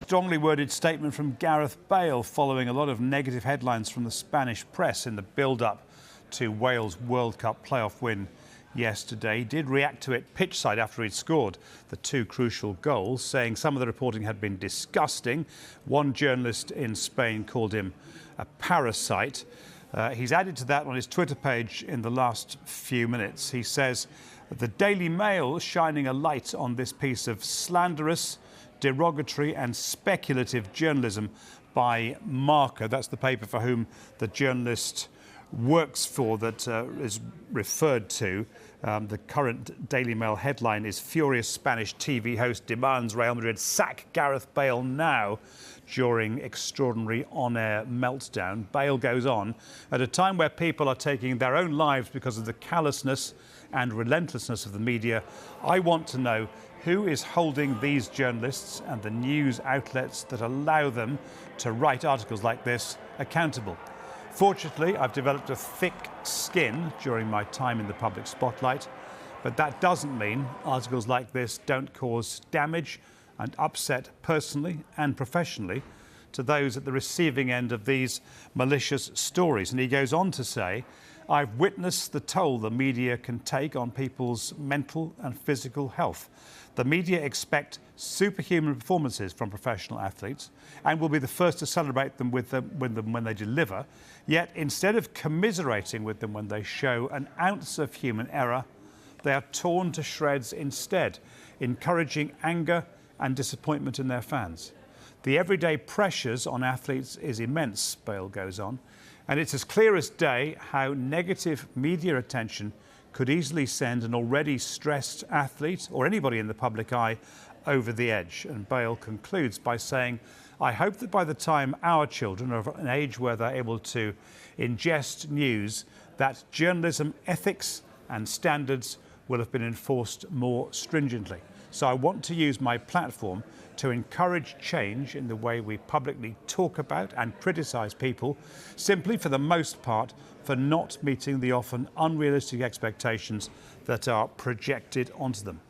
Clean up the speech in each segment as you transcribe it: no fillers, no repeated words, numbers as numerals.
Strongly worded statement from Gareth Bale following a lot of negative headlines from the Spanish press in the build-up to Wales' World Cup playoff win yesterday. He did react to it pitchside after he'd scored the two crucial goals, saying some of the reporting had been disgusting. One journalist in Spain called him a parasite. He's added to that on his Twitter page in the last few minutes. He says, "The Daily Mail shining a light on this piece of slanderous, derogatory and speculative journalism by Marca." That's the paper for whom the journalist works for that is referred to. The current Daily Mail headline is "Furious Spanish TV host demands Real Madrid sack Gareth Bale now during extraordinary on-air meltdown." Bale goes on, "At a time where people are taking their own lives because of the callousness and relentlessness of the media, I want to know who is holding these journalists and the news outlets that allow them to write articles like this accountable. Fortunately, I've developed a thick skin during my time in the public spotlight, but that doesn't mean articles like this don't cause damage and upset personally and professionally to those at the receiving end of these malicious stories." And he goes on to say, "I've witnessed the toll the media can take on people's mental and physical health. The media expect superhuman performances from professional athletes and will be the first to celebrate them when they deliver. Yet instead of commiserating with them when they show an ounce of human error, they are torn to shreds instead, encouraging anger and disappointment in their fans. The everyday pressures on athletes is immense," Bale goes on, "and it's as clear as day how negative media attention could easily send an already stressed athlete or anybody in the public eye over the edge." And Bale concludes by saying, "I hope that by the time our children are of an age where they're able to ingest news, that journalism ethics and standards will have been enforced more stringently. So I want to use my platform to encourage change in the way we publicly talk about and criticise people, simply for the most part for not meeting the often unrealistic expectations that are projected onto them.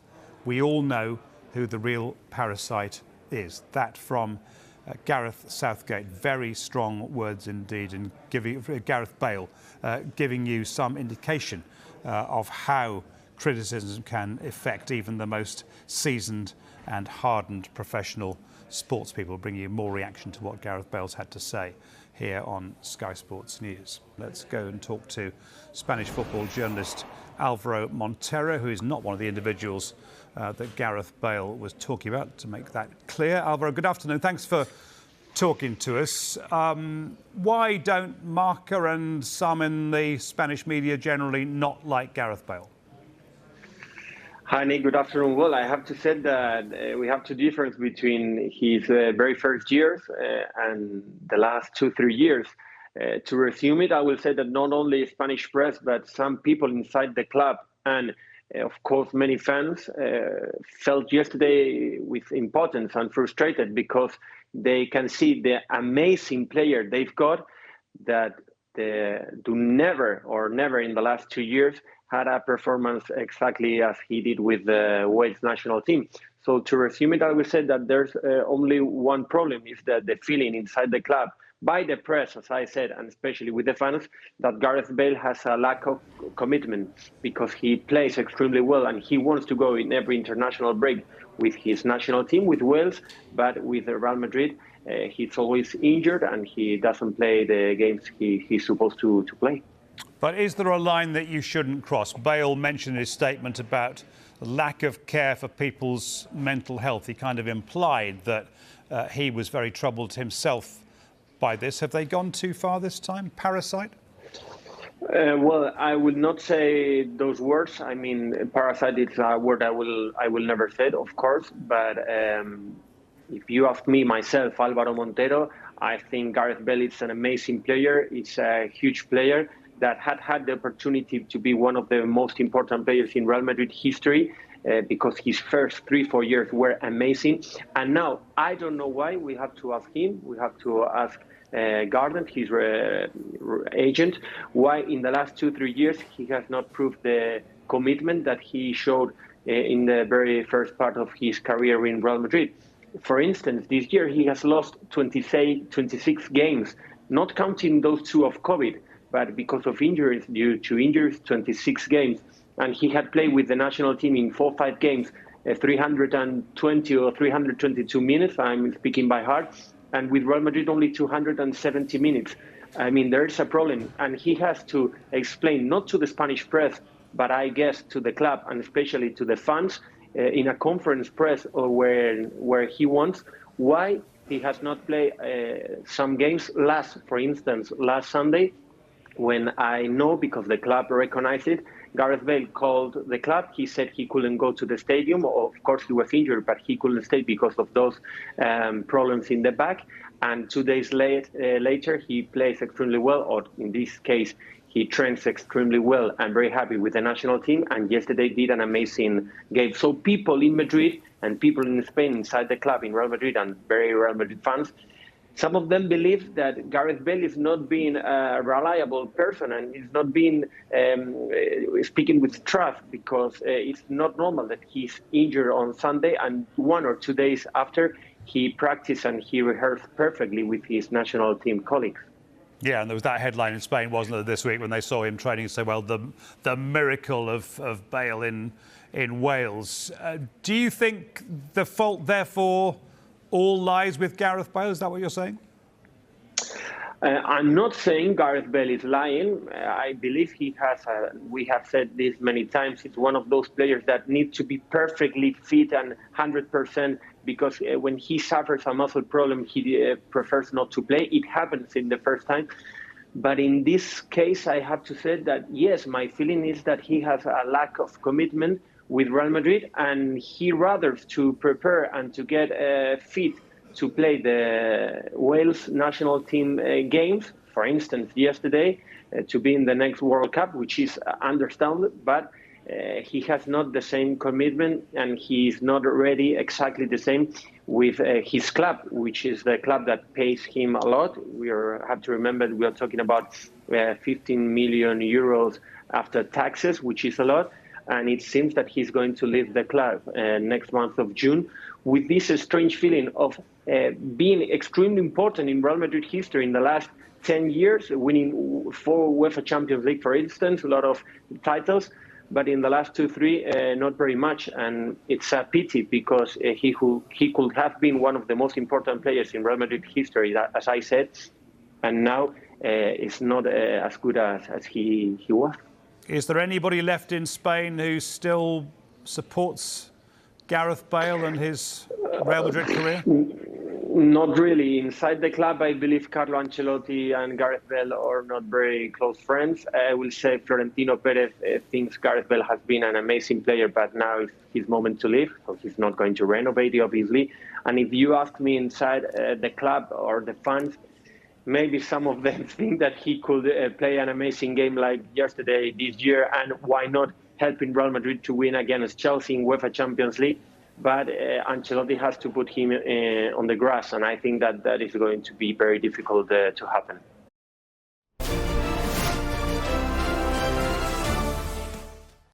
We all know who the real parasite is." That from Gareth Southgate. Very strong words indeed, and Gareth Bale giving you some indication of how criticism can affect even the most seasoned and hardened professional sports people. Bring you more reaction to what Gareth Bale's had to say here on Sky Sports News. Let's go and talk to Spanish football journalist Alvaro Montero, who is not one of the individuals that Gareth Bale was talking about, to make that clear. Alvaro, good afternoon. Thanks for talking to us. Why don't Marca and some in the Spanish media generally not like Gareth Bale? Hi, Nick. Good afternoon. Well, I have to say that we have two differences between his very first years and the last 2-3 years. To resume it, I will say that not only Spanish press, but some people inside the club and, of course, many fans felt yesterday with impotence and frustrated because they can see the amazing player they've got that do never in the last 2 years had a performance exactly as he did with the Wales national team. So to resume it, I will say that there's only one problem, is that the feeling inside the club by the press, as I said, and especially with the fans, that Gareth Bale has a lack of commitment because he plays extremely well and he wants to go in every international break with his national team, with Wales, but with Real Madrid, he's always injured and he doesn't play the games he's supposed to play. But is there a line that you shouldn't cross? Bale mentioned in his statement about lack of care for people's mental health. He kind of implied that he was very troubled himself by this. Have they gone too far this time? Parasite? Well, I will not say those words. I mean, parasite is a word I will never say, of course. But if you ask me myself, Alvaro Montero, I think Gareth Bale is an amazing player. He's a huge player that had the opportunity to be one of the most important players in Real Madrid history because his first 3-4 years were amazing. And now, I don't know why. We have to ask him. We have to ask Garden, his agent, why in the last 2-3 years he has not proved the commitment that he showed in the very first part of his career in Real Madrid. For instance, this year he has lost 26 games, not counting those 2 of COVID, but because of injuries, due to injuries, 26 games. And he had played with the national team in 4 or 5 games, 320 or 322 minutes, I'm speaking by heart, and with Real Madrid only 270 minutes. I mean, there's a problem, and he has to explain, not to the Spanish press, but I guess to the club and especially to the fans, in a conference press or where he wants, why he has not played some games. For instance, last Sunday, when I know, because the club recognized it, Gareth Bale called the club. He said he couldn't go to the stadium. Of course, he was injured, but he couldn't stay because of those problems in the back. And 2 days later, he plays extremely well, or in this case, he trains extremely well. I'm very happy with the national team, and yesterday did an amazing game. So people in Madrid and people in Spain inside the club in Real Madrid and very Real Madrid fans, some of them believe that Gareth Bale is not being a reliable person and is not being speaking with trust, because it's not normal that he's injured on Sunday and 1 or 2 days after he practiced and he rehearsed perfectly with his national team colleagues. Yeah, and there was that headline in Spain, wasn't there, this week when they saw him training so well, the miracle of Bale in Wales. Do you think the fault, therefore, all lies with Gareth Bale? Is that what you're saying? I'm not saying Gareth Bale is lying. I believe he has, we have said this many times, he's one of those players that need to be perfectly fit and 100%, because when he suffers a muscle problem, he prefers not to play. It happens in the first time. But in this case, I have to say that, yes, my feeling is that he has a lack of commitment with Real Madrid, and he rather to prepare and to get fit to play the Wales national team games, for instance, yesterday, to be in the next World Cup, which is understandable, but he has not the same commitment, and he is not ready exactly the same with his club, which is the club that pays him a lot. We have to remember we are talking about 15 million euros after taxes, which is a lot. And it seems that he's going to leave the club next month of June, with this strange feeling of being extremely important in Real Madrid history in the last 10 years, winning 4 UEFA Champions League, for instance, a lot of titles, but in the last 2, 3, not very much. And it's a pity, because he could have been one of the most important players in Real Madrid history, as I said, and now it's not as good as he was. Is there anybody left in Spain who still supports Gareth Bale and his Real Madrid career? Not really. Inside the club, I believe Carlo Ancelotti and Gareth Bale are not very close friends. I will say Florentino Perez thinks Gareth Bale has been an amazing player, but now is his moment to leave, so he's not going to renovate it, obviously. And if you ask me inside the club or the fans, maybe some of them think that he could play an amazing game like yesterday, this year, and why not helping Real Madrid to win against Chelsea in UEFA Champions League. But Ancelotti has to put him on the grass, and I think that is going to be very difficult to happen.